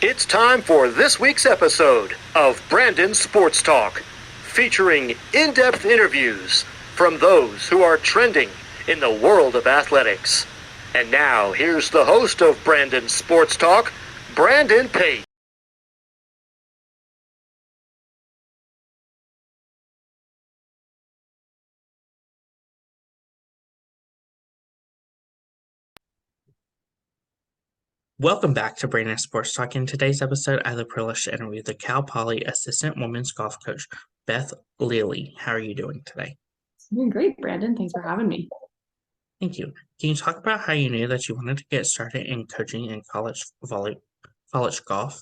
It's time for this week's episode of Brandon Sports Talk, featuring in-depth interviews from those who are trending in the world of athletics. And now, here's the host of Brandon Sports Talk, Brandon Pate. Welcome back to Brandon Sports Talk. In today's episode, I have the privilege to interview the Cal Poly assistant women's golf coach, Beth Lillie. How are you doing today? Doing great, Brandon. Thanks for having me. Thank you. Can you talk about how you knew that you wanted to get started in coaching in college golf?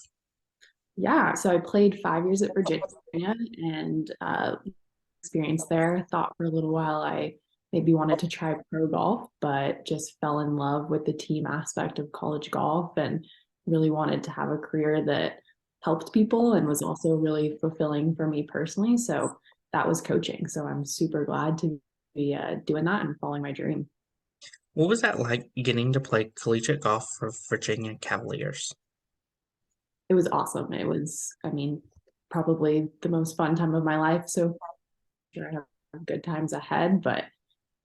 Yeah, so I played 5 years at Virginia and experience there. Thought for a little while I maybe wanted to try pro golf, but just fell in love with the team aspect of college golf and really wanted to have a career that helped people and was also really fulfilling for me personally. So that was coaching. So I'm super glad to be doing that and following my dream. What was that like getting to play collegiate golf for Virginia Cavaliers? It was awesome. It was, probably the most fun time of my life. So sure I have good times ahead, but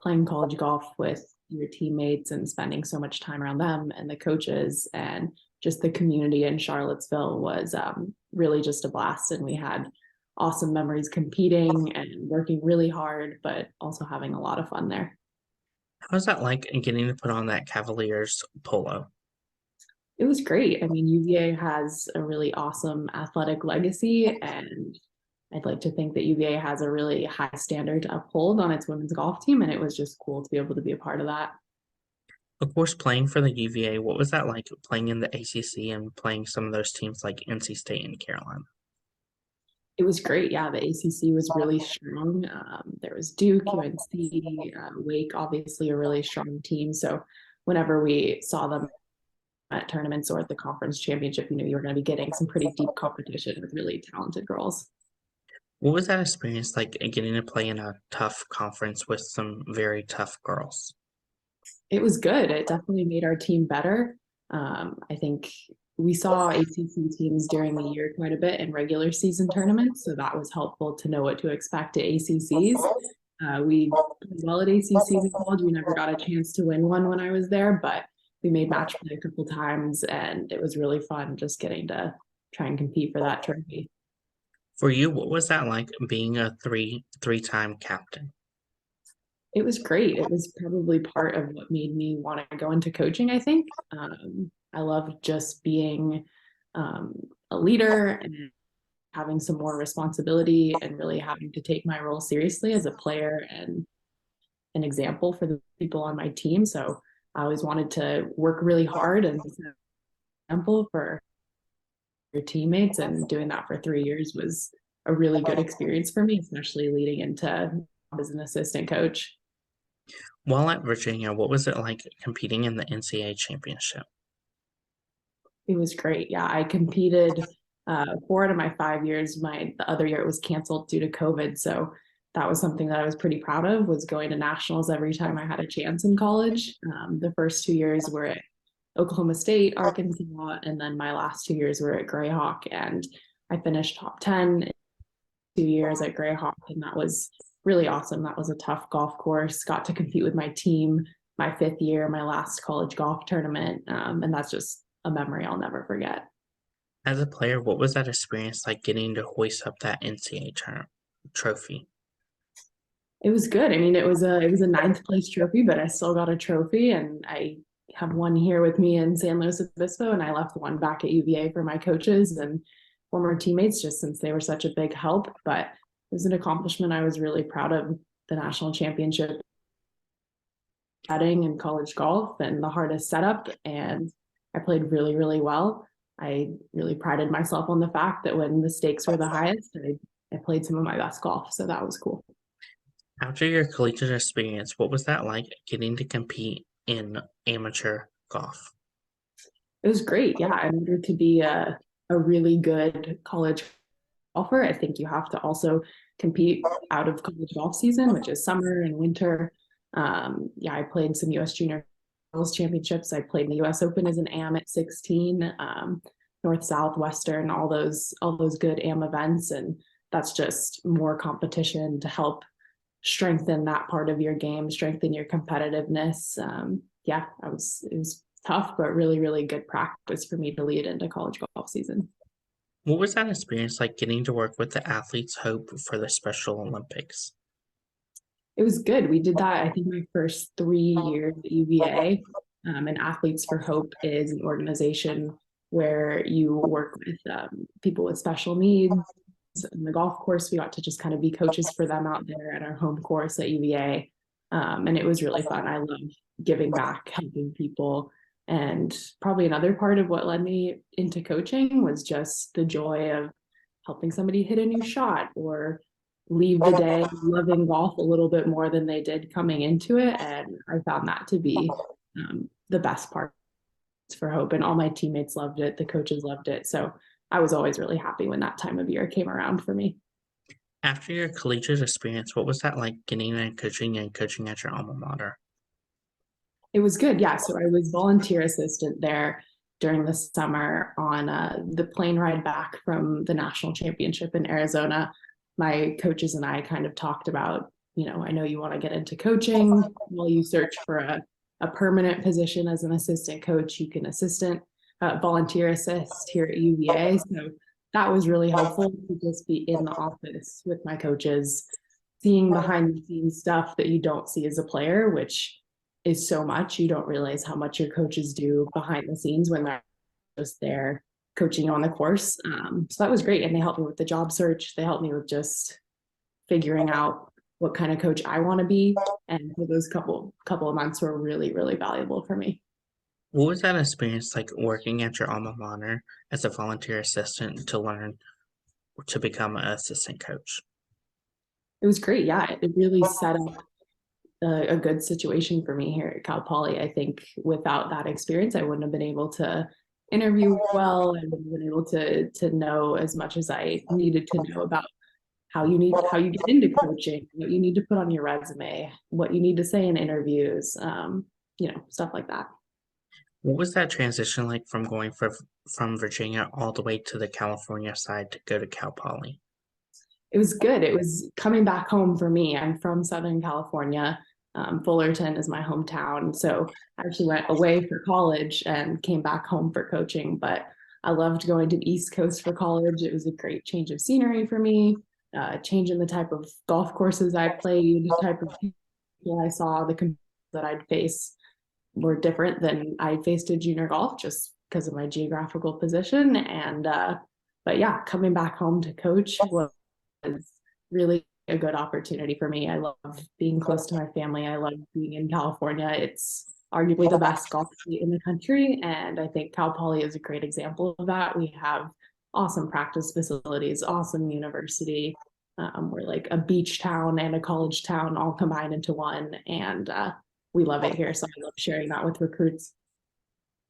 playing college golf with your teammates and spending so much time around them and the coaches and just the community in Charlottesville was really just a blast. And we had awesome memories competing and working really hard, but also having a lot of fun there. How was that like getting to put on that Cavaliers polo? It was great. UVA has a really awesome athletic legacy, and I'd like to think that UVA has a really high standard to uphold on its women's golf team, and it was just cool to be able to be a part of that. Of course, playing for the UVA, what was that like playing in the ACC and playing some of those teams like NC State and Carolina? It was great. Yeah, the ACC was really strong. There was Duke, UNC, Wake, obviously a really strong team. So whenever we saw them at tournaments or at the conference championship, you knew you were going to be getting some pretty deep competition with really talented girls. What was that experience like getting to play in a tough conference with some very tough girls? It was good. It definitely made our team better. I think we saw ACC teams during the year quite a bit in regular season tournaments, so that was helpful to know what to expect at ACCs. We played well at ACCs in college. We never got a chance to win one when I was there, but we made match play a couple times, and it was really fun just getting to try and compete for that trophy. For you, what was that like being a three-time captain? It was great. It was probably part of what made me want to go into coaching, I think. I love just being a leader and having some more responsibility and really having to take my role seriously as a player and an example for the people on my team. So I always wanted to work really hard and set an example for your teammates, and doing that for 3 years was a really good experience for me, especially leading into as an assistant coach. While at Virginia, what was it like competing in the NCAA championship? It was great. Yeah, I competed 4 out of my 5 years. The other year it was canceled due to COVID, so that was something that I was pretty proud of. Was going to nationals every time I had a chance in college. The first 2 years were at Oklahoma State, Arkansas, and then my last 2 years were at Greyhawk, and I finished top 10 in 2 years at Greyhawk, and that was really awesome. That was a tough golf course. Got to compete with my team my 5th year, my last college golf tournament, and that's just a memory I'll never forget. As a player, what was that experience like getting to hoist up that NCAA trophy? It was good. It was a ninth place trophy, but I still got a trophy, and I have one here with me in San Luis Obispo, and I left one back at UVA for my coaches and former teammates, just since they were such a big help. But it was an accomplishment I was really proud of. The national championship batting in college golf and the hardest setup, and I played really, really well. I really prided myself on the fact that when the stakes were the highest, I played some of my best golf, so that was cool. After your collegiate experience, what was that like getting to compete in amateur golf? It was great. Yeah, in order to be a really good college golfer, I think you have to also compete out of college golf season, which is summer and winter. Yeah, I played some U.S. Junior Girls Championships. I played in the U.S. Open as an AM at 16. North, South, Western, all those good AM events. And that's just more competition to help strengthen that part of your game, strengthen your competitiveness. It was tough, but really, really good practice for me to lead into college golf season. What was that experience like getting to work with the athletes' hope for the Special Olympics? It was good. We did that, I think, my first 3 years at UVA. And Athletes for Hope is an organization where you work with people with special needs. In the golf course, we got to just kind of be coaches for them out there at our home course at UVA. And it was really fun. I love giving back, helping people. And probably another part of what led me into coaching was just the joy of helping somebody hit a new shot or leave the day loving golf a little bit more than they did coming into it. And I found that to be the best part for Hope. And all my teammates loved it. The coaches loved it. So I was always really happy when that time of year came around for me. After your collegiate experience, what was that like getting in coaching and coaching at your alma mater? It was good. Yeah. So I was volunteer assistant there during the summer on the plane ride back from the national championship in Arizona. My coaches and I kind of talked about, I know you want to get into coaching. While you search for a permanent position as an assistant coach, you can volunteer assist here at UVA. So that was really helpful to just be in the office with my coaches, seeing behind the scenes stuff that you don't see as a player, which is so much. You don't realize how much your coaches do behind the scenes when they're just there coaching you on the course. So that was great. And they helped me with the job search. They helped me with just figuring out what kind of coach I want to be. And those couple of months were really, really valuable for me. What was that experience like working at your alma mater as a volunteer assistant to learn to become an assistant coach? It was great. Yeah, it really set up a good situation for me here at Cal Poly. I think without that experience, I wouldn't have been able to interview well. I wouldn't have been able to know as much as I needed to know about how you get into coaching, what you need to put on your resume, what you need to say in interviews, stuff like that. What was that transition like from going from Virginia all the way to the California side to go to Cal Poly? It was good. It was coming back home for me. I'm from Southern California. Fullerton is my hometown. So I actually went away for college and came back home for coaching. But I loved going to the East Coast for college. It was a great change of scenery for me, changing the type of golf courses I played, the type of people I saw, the that I'd face were different than I faced in junior golf just because of my geographical position. But yeah, coming back home to coach was really a good opportunity for me. I love being close to my family. I love being in California. It's arguably the best golf state in the country. And I think Cal Poly is a great example of that. We have awesome practice facilities, awesome university. We're like a beach town and a college town all combined into one. And we love it here. So I love sharing that with recruits.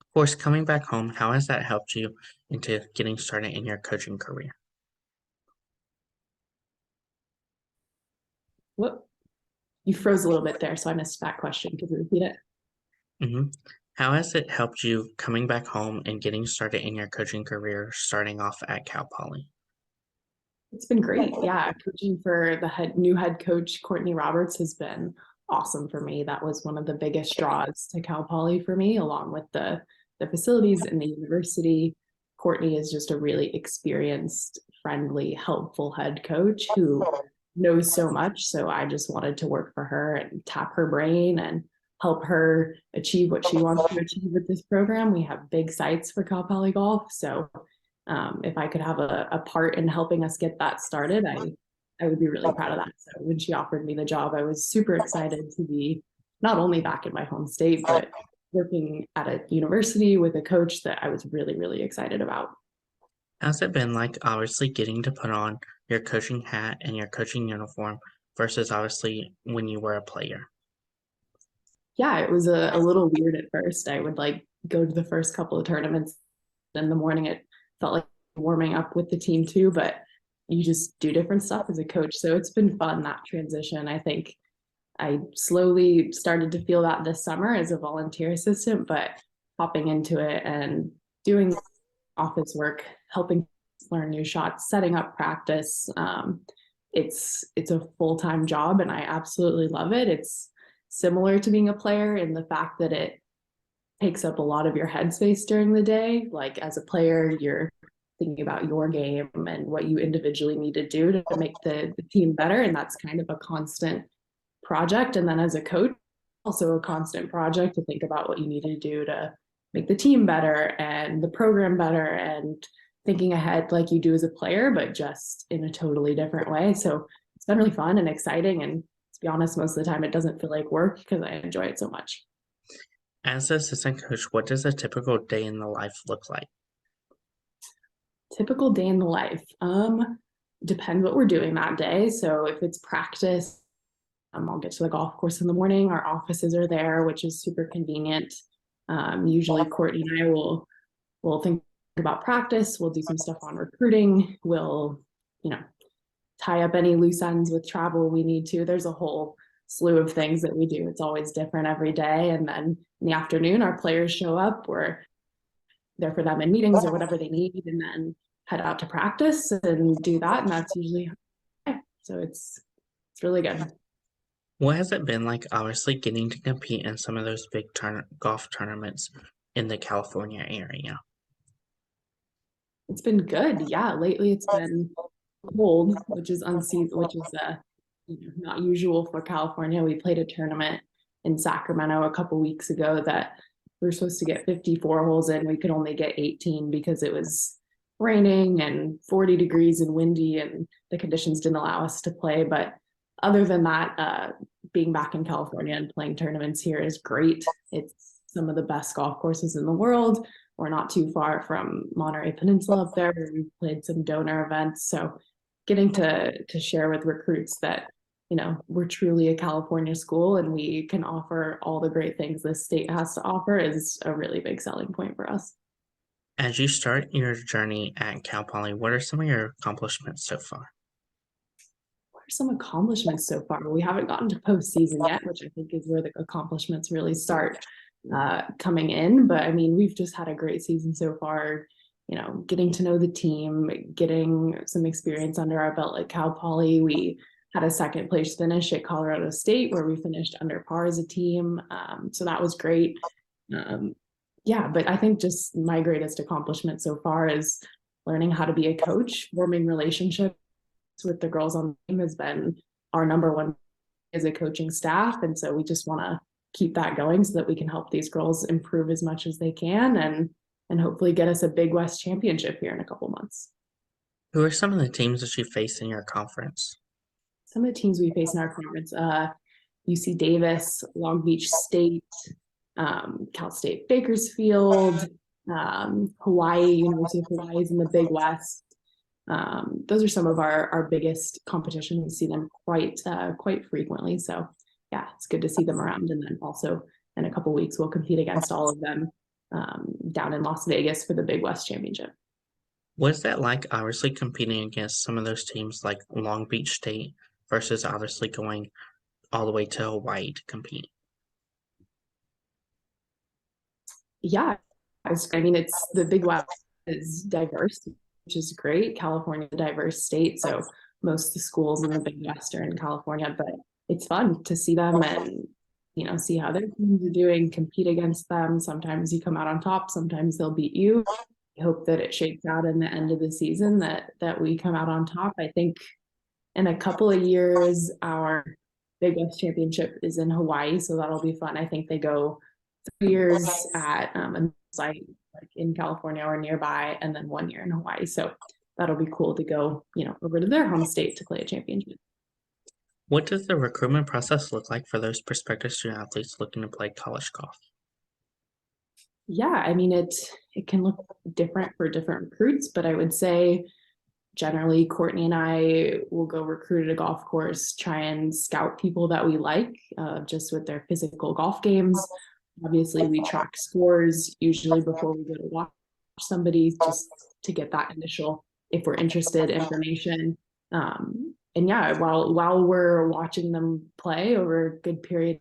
Of course, coming back home, how has that helped you into getting started in your coaching career? Whoop, you froze a little bit there, so I missed that question. Could you repeat it? Mm-hmm. How has it helped you coming back home and getting started in your coaching career, starting off at Cal Poly? It's been great. Yeah, coaching for the new head coach, Courtney Roberts, has been awesome for me. That was one of the biggest draws to Cal Poly for me, along with the facilities and the university. Courtney is just a really experienced, friendly, helpful head coach who knows so much. So I just wanted to work for her and tap her brain and help her achieve what she wants to achieve with this program. We have big sights for Cal Poly Golf. So if I could have a part in helping us get that started, I would be really proud of that. So when she offered me the job, I was super excited to be not only back in my home state, but working at a university with a coach that I was really, really excited about. How's it been like, obviously, getting to put on your coaching hat and your coaching uniform versus obviously when you were a player? Yeah, it was a little weird at first. I would like go to the first couple of tournaments in the morning. It felt like warming up with the team too, but you just do different stuff as a coach. So it's been fun, that transition. I think I slowly started to feel that this summer as a volunteer assistant, but hopping into it and doing office work, helping learn new shots, setting up practice. It's a full-time job and I absolutely love it. It's similar to being a player in the fact that it takes up a lot of your headspace during the day. Like as a player, you're thinking about your game and what you individually need to do to make the team better. And that's kind of a constant project. And then as a coach, also a constant project to think about what you need to do to make the team better and the program better and thinking ahead like you do as a player, but just in a totally different way. So it's been really fun and exciting. And to be honest, most of the time it doesn't feel like work because I enjoy it so much. As an assistant coach, what does a typical day in the life look like? Typical day in the life. Depends what we're doing that day. So if it's practice, I'll get to the golf course in the morning. Our offices are there, which is super convenient. Usually Courtney and I will think about practice. We'll do some stuff on recruiting. We'll, tie up any loose ends with travel we need to. There's a whole slew of things that we do. It's always different every day. And then in the afternoon, our players show up. We're there for them in meetings or whatever they need, and then head out to practice and do that. And that's usually so it's really good. What has it been like, obviously, getting to compete in some of those big golf tournaments in the California area? It's been good. Yeah, lately it's been cold, which is unseasonal, which is not usual for California. We played a tournament in Sacramento a couple weeks ago that we were supposed to get 54 holes in. We could only get 18 because it was raining and 40 degrees and windy, and the conditions didn't allow us to play. But other than that, being back in California and playing tournaments here is great. It's some of the best golf courses in the world. We're not too far from Monterey Peninsula up there. We've played some donor events. So getting to share with recruits that, we're truly a California school and we can offer all the great things this state has to offer is a really big selling point for us. As you start your journey at Cal Poly, what are some of your accomplishments so far? What are some accomplishments so far? We haven't gotten to postseason yet, which I think is where the accomplishments really start coming in. But I mean, we've just had a great season so far, getting to know the team, getting some experience under our belt at Cal Poly. We had a second place finish at Colorado State where we finished under par as a team. So that was great. But I think just my greatest accomplishment so far is learning how to be a coach. Forming relationships with the girls on the team has been our number one as a coaching staff. And so we just want to keep that going so that we can help these girls improve as much as they can and hopefully get us a Big West championship here in a couple months. Who are some of the teams that you face in your conference? Some of the teams we face in our conference, UC Davis, Long Beach State, Cal State Bakersfield, Hawaii, University of Hawaii is in the Big West. Those are some of our biggest competition. We see them quite frequently. So yeah, it's good to see them around. And then also in a couple weeks, we'll compete against all of them down in Las Vegas for the Big West Championship. What's that like, obviously, competing against some of those teams like Long Beach State versus obviously going all the way to Hawaii to compete? Yeah, it's the Big West is diverse, which is great. California is a diverse state, so most of the schools in the Big West are in California, but it's fun to see them and see how their teams are doing, compete against them. Sometimes you come out on top, sometimes they'll beat you. I hope that it shakes out in the end of the season that we come out on top. I think in a couple of years, our Big West Championship is in Hawaii, so that'll be fun. I think they go 3 years at a site like in California or nearby, and then 1 year in Hawaii. So that'll be cool to go, over to their home state to play a championship. What does the recruitment process look like for those prospective student athletes looking to play college golf? Yeah, I mean, it can look different for different recruits, but I would say generally Courtney and I will go recruit at a golf course, try and scout people that we like just with their physical golf games. Obviously, we track scores usually before we go to watch somebody just to get that initial, if we're interested, information. And yeah, while we're watching them play over a good period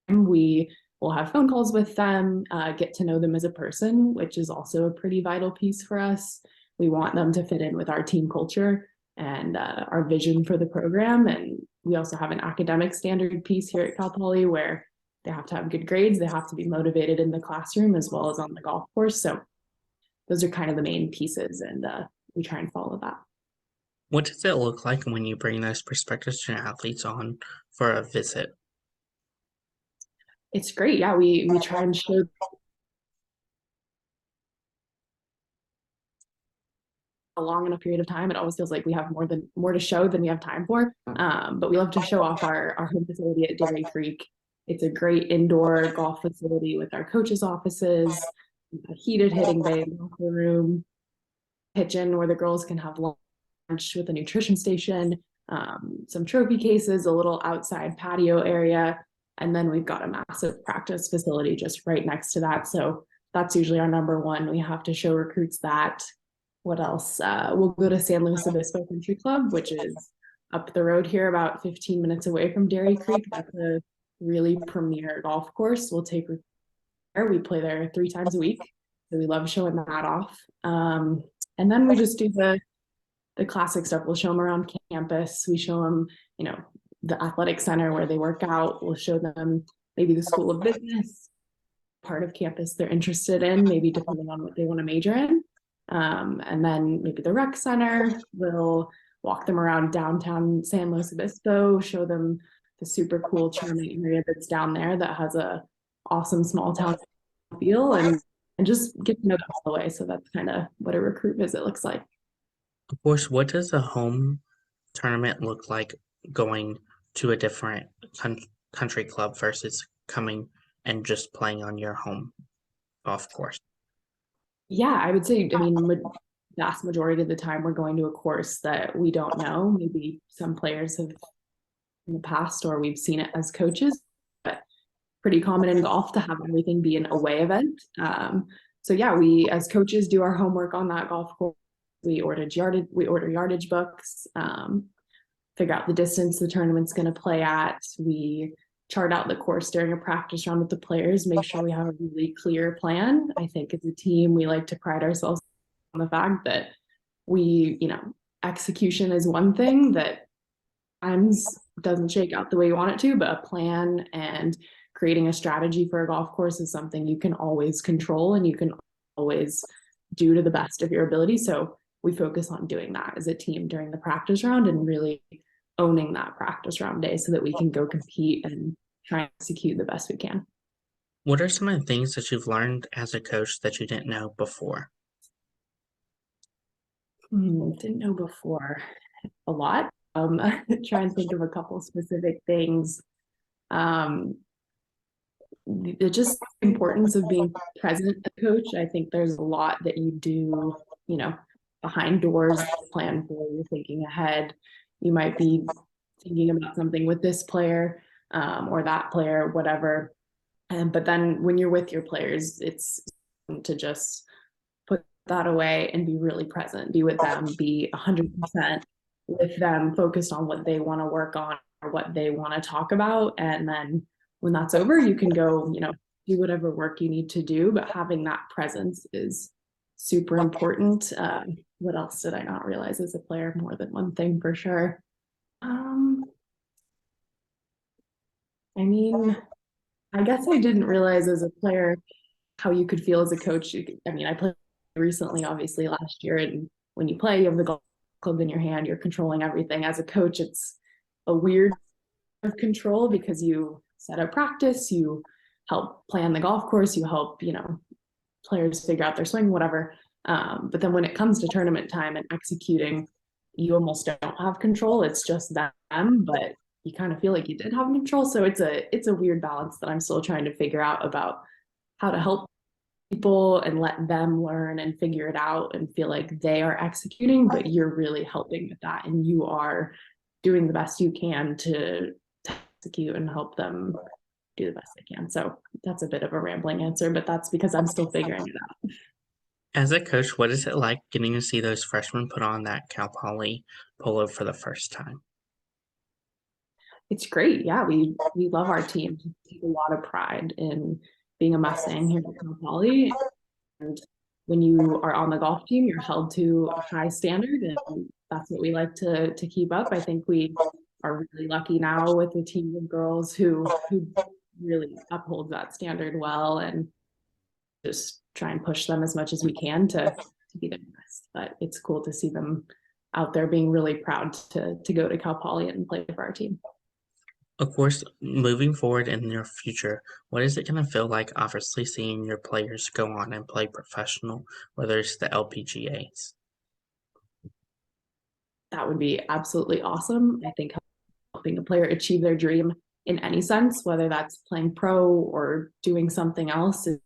of time, we we'll have phone calls with them, get to know them as a person, which is also a pretty vital piece for us. We want them to fit in with our team culture and our vision for the program. And we also have an academic standard piece here at Cal Poly where they have to have good grades, they have to be motivated in the classroom as well as on the golf course. So those are kind of the main pieces, and we try and follow that. What does it look like when you bring those prospective student athletes on for a visit? It's great. Yeah, we try and show a long enough period of time. It always feels like we have more to show than we have time for. But we love to show off our home facility at Dairy Creek. It's a great indoor golf facility with our coaches' offices, a heated hitting bay, locker room, kitchen where the girls can have lunch with a nutrition station, some trophy cases, a little outside patio area, and then we've got a massive practice facility just right next to that. So that's usually our number one. We have to show recruits that. What else? We'll go to San Luis Obispo Country Club, which is up the road here, about 15 minutes away from Dairy Creek. That's a really premier golf course. We'll take there. We play there 3 times a week. So we love showing that off. And then we just do the classic stuff. We'll show them around campus. We show them, the athletic center where they work out. We'll show them maybe the School of Business, part of campus they're interested in, maybe depending on what they want to major in. And then maybe the rec center. We'll walk them around downtown San Luis Obispo, show them the super cool, charming area that's down there that has a awesome small town feel, and just get to know them all the way. So that's kind of what a recruit visit looks like. Of course, what does a home tournament look like going to a different country club versus coming and just playing on your home golf course? Yeah, I would say, vast majority of the time we're going to a course that we don't know. Maybe some players have in the past, or we've seen it as coaches, but pretty common in golf to have everything be an away event. So yeah, we as coaches do our homework on that golf course. We order yardage books, figure out the distance the tournament's going to play at. We chart out the course during a practice round with the players, make sure we have a really clear plan. I think as a team, we like to pride ourselves on the fact that execution is one thing that times doesn't shake out the way you want it to, but a plan and creating a strategy for a golf course is something you can always control and you can always do to the best of your ability. So we focus on doing that as a team during the practice round and really owning that practice round day so that we can go compete and try and execute the best we can. What are some of the things that you've learned as a coach that you didn't know before? Didn't know before. A lot. Try and think of a couple specific things. Just the importance of being present as a coach. I think there's a lot that you do, behind doors, plan for, you're thinking ahead. You might be thinking about something with this player or that player, whatever. But then when you're with your players, it's to just put that away and be really present, be with them, be 100% with them, focused on what they want to work on or what they want to talk about. And then when that's over, you can go, do whatever work you need to do. But having that presence is super important. What else did I not realize as a player? More than one thing for sure. I guess I didn't realize as a player how you could feel as a coach. I played recently, obviously last year, and when you play, you have the golf club in your hand, you're controlling everything. As a coach, it's a weird of control because you set up practice, you help plan the golf course, you help, players figure out their swing, whatever. But then when it comes to tournament time and executing, you almost don't have control. It's just them, but you kind of feel like you did have control. So it's a weird balance that I'm still trying to figure out about how to help people and let them learn and figure it out and feel like they are executing, but you're really helping with that and you are doing the best you can to execute and help them do the best they can. So that's a bit of a rambling answer, but that's because I'm still figuring it out. As a coach, what is it like getting to see those freshmen put on that Cal Poly polo for the first time? It's great. Yeah, we love our team. We take a lot of pride in being a Mustang here at Cal Poly. And when you are on the golf team, you're held to a high standard, and that's what we like to keep up. I think we are really lucky now with a team of girls who really uphold that standard well, and just try and push them as much as we can to be their best. But it's cool to see them out there being really proud to go to Cal Poly and play for our team. Of course, moving forward in your future, what is it going to feel like, obviously, seeing your players go on and play professional, whether it's the LPGAs? That would be absolutely awesome. I think helping a player achieve their dream in any sense, whether that's playing pro or doing something else, is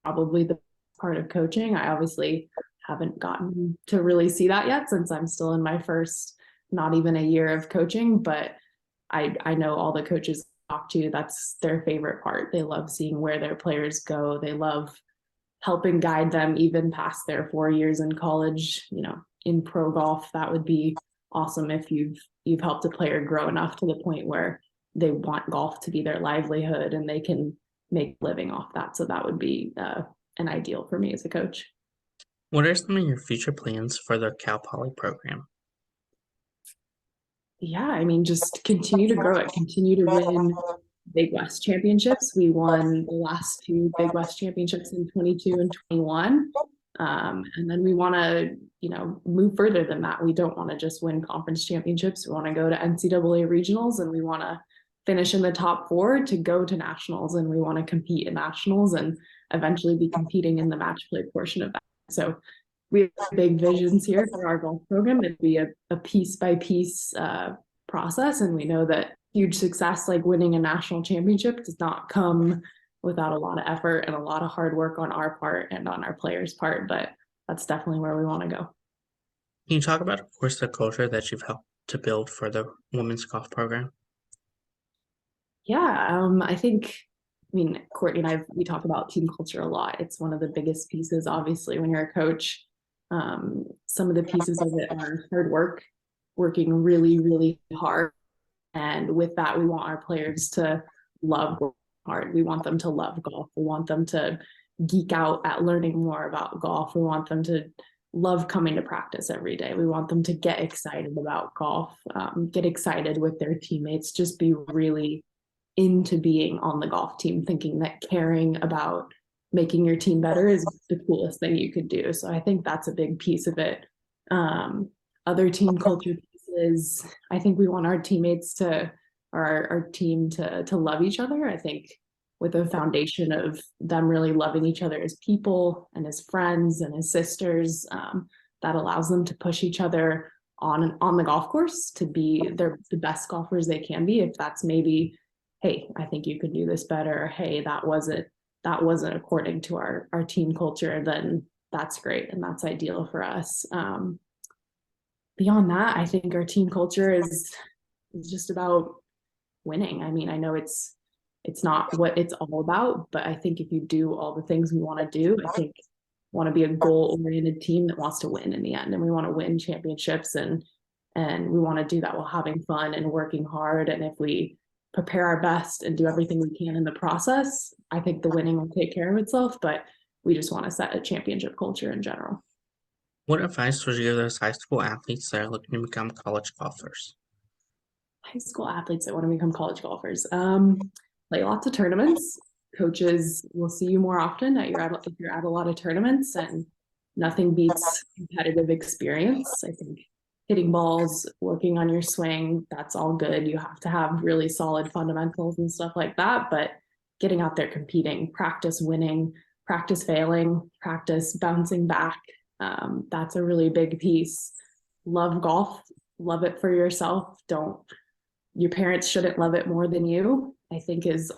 probably the part of coaching. I obviously haven't gotten to really see that yet since I'm still in my first, not even a year of coaching, but I know all the coaches talk to, that's their favorite part. They love seeing where their players go. They love helping guide them even past their 4 years in college, in pro golf. That would be awesome if you've helped a player grow enough to the point where they want golf to be their livelihood and they can make a living off that. So that would be an ideal for me as a coach. What are some of your future plans for the Cal Poly program? Yeah, I mean, just continue to grow it, continue to win Big West championships. We won the last two Big West championships in 22 and 21. And then we want to, move further than that. We don't want to just win conference championships. We want to go to NCAA regionals, and we want to finish in the top four to go to nationals. And we want to compete in nationals and eventually be competing in the match play portion of that. So we have big visions here for our golf program. It'd be a piece by piece process. And we know that huge success like winning a national championship does not come without a lot of effort and a lot of hard work on our part and on our players' part. But that's definitely where we want to go. Can you talk about, of course, the culture that you've helped to build for the women's golf program? Yeah, I think, Courtney and we talk about team culture a lot. It's one of the biggest pieces, obviously, when you're a coach. Some of the pieces of it are hard work, working really, really hard. And with that, we want our players to love working hard. We want them to love golf. We want them to geek out at learning more about golf. We want them to love coming to practice every day. We want them to get excited about golf, get excited with their teammates, just be really into being on the golf team, thinking that caring about making your team better is the coolest thing you could do. So I think that's a big piece of it. Other team culture pieces, I think we want our teammates to, or our team to love each other. I think with a foundation of them really loving each other as people and as friends and as sisters, that allows them to push each other on the golf course to be the best golfers they can be. If that's maybe, hey, I think you could do this better. Hey, that wasn't according to our team culture, then that's great. And that's ideal for us. Beyond that, I think our team culture is just about winning. I know it's not what it's all about, but I think if you do all the things we want to do, I think want to be a goal-oriented team that wants to win in the end. And we want to win championships, and we want to do that while having fun and working hard. And if we prepare our best and do everything we can in the process, I think the winning will take care of itself. But we just want to set a championship culture in general. What advice would you give those high school athletes that are looking to become college golfers? High school athletes that want to become college golfers, play lots of tournaments. Coaches will see you more often if you're at a lot of tournaments, and nothing beats competitive experience. I think hitting balls, working on your swing, that's all good. You have to have really solid fundamentals and stuff like that, but getting out there competing, practice winning, practice failing, practice bouncing back, that's a really big piece. Love golf, love it for yourself. Your parents shouldn't love it more than you, I think, is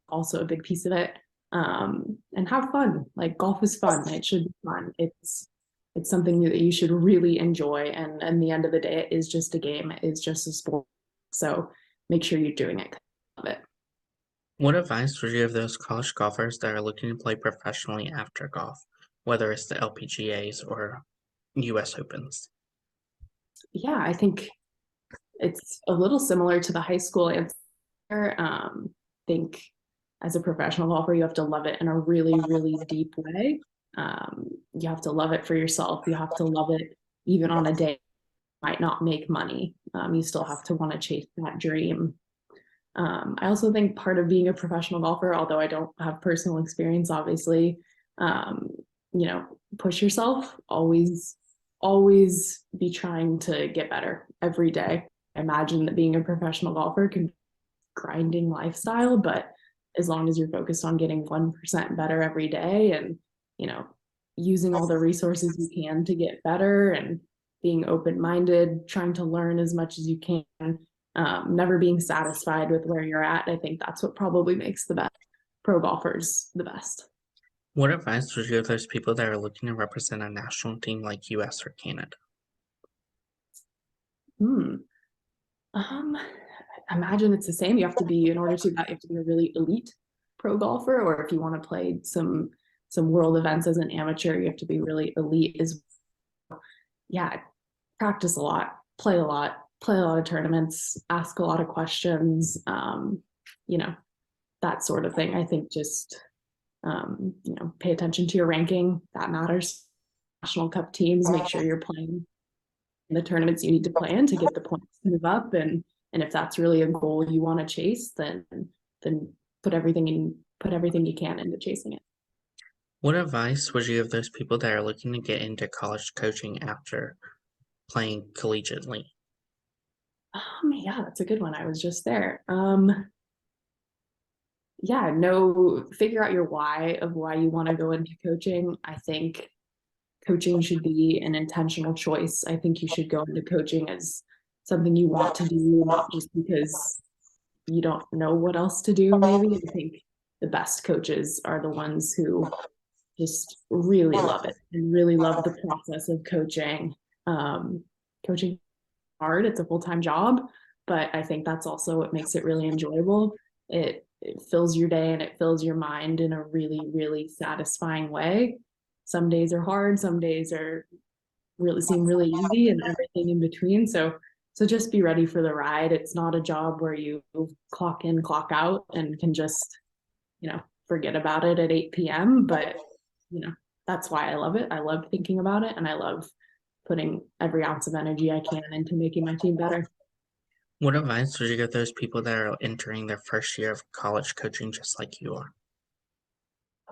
also a big piece of it. And have fun. Like, golf is fun. It should be fun. It's something that you should really enjoy. And at the end of the day, it is just a game. It is just a sport. So make sure you're doing it. Love it. What advice would you give those college golfers that are looking to play professionally after golf, whether it's the LPGAs or US Opens? Yeah, I think it's a little similar to the high school answer. Think as a professional golfer, you have to love it in a really, really deep way. You have to love it for yourself. You have to love it even on a day you might not make money. You still have to want to chase that dream. I also think part of being a professional golfer, although I don't have personal experience, obviously, push yourself, always be trying to get better every day. I imagine that being a professional golfer can be a grinding lifestyle, but as long as you're focused on getting 1% better every day and, using all the resources you can to get better and being open-minded, trying to learn as much as you can, never being satisfied with where you're at. I think that's what probably makes the best pro golfers the best. What advice would you give those people that are looking to represent a national team like US or Canada? I imagine it's the same. You have to be, in order to that, you have to be a really elite pro golfer, or if you want to play some world events as an amateur, you have to be really elite as well. Yeah, practice a lot, play a lot of tournaments, ask a lot of questions, that sort of thing. I think just pay attention to your ranking. That matters. National Cup teams, make sure you're playing in the tournaments you need to play in to get the points to move up. And if that's really a goal you want to chase, then put everything you can into chasing it. What advice would you give those people that are looking to get into college coaching after playing collegiately? Yeah, that's a good one. I was just there. Figure out your why of why you want to go into coaching. I think coaching should be an intentional choice. I think you should go into coaching as something you want to do, not just because you don't know what else to do, maybe. I think the best coaches are the ones who just really love it and really love the process of coaching. Coaching hard, it's a full-time job, but I think that's also what makes it really enjoyable. It fills your day and it fills your mind in a really, really satisfying way. Some days are hard, some days seem really easy, and everything in between. So just be ready for the ride. It's not a job where you clock in, clock out, and can just, forget about it at 8 p.m. But, that's why I love it. I love thinking about it, and I love putting every ounce of energy I can into making my team better. What advice would you give those people that are entering their first year of college coaching just like you are?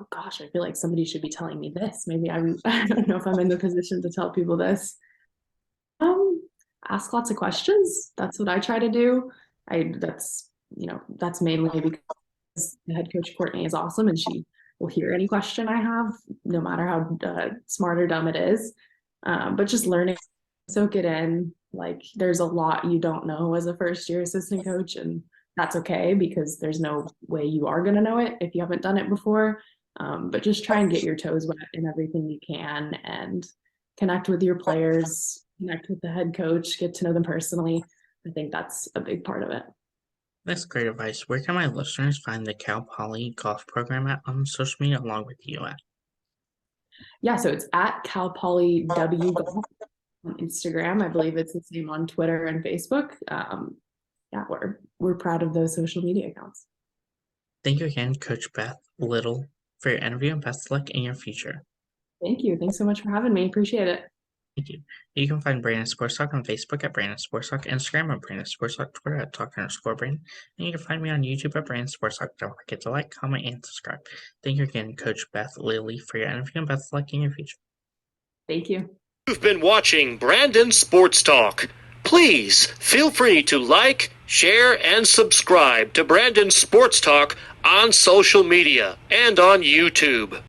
Oh gosh, I feel like somebody should be telling me this. Maybe I don't know if I'm in the position to tell people this. Ask lots of questions. That's what I try to do. That's mainly because the head coach Courtney is awesome, and she will hear any question I have, no matter how smart or dumb it is. But just learning, soak it in. Like, there's a lot you don't know as a first year assistant coach, and that's okay, because there's no way you are going to know it if you haven't done it before. But just try and get your toes wet in everything you can, and connect with your players, connect with the head coach, get to know them personally. I think that's a big part of it. That's great advice. Where can my listeners find the Cal Poly golf program on social media along with you at? Yeah, so it's at Cal Poly W Golf on Instagram. I believe it's the same on Twitter and Facebook. We're proud of those social media accounts. Thank you again, Coach Beth Lillie, for your interview, and best of luck in your future. Thank you. Thanks so much for having me. Appreciate it. Thank you. You can find Brandon Sports Talk on Facebook at Brandon Sports Talk, Instagram at Brandon Sports Talk, Twitter at Talk_Brandon, and you can find me on YouTube at Brandon Sports Talk. Don't forget to like, comment, and subscribe. Thank you again, Coach Beth Lillie, for your interview, and best of luck in your future. Thank you. You've been watching Brandon Sports Talk. Please feel free to like, share, and subscribe to Brandon Sports Talk on social media and on YouTube.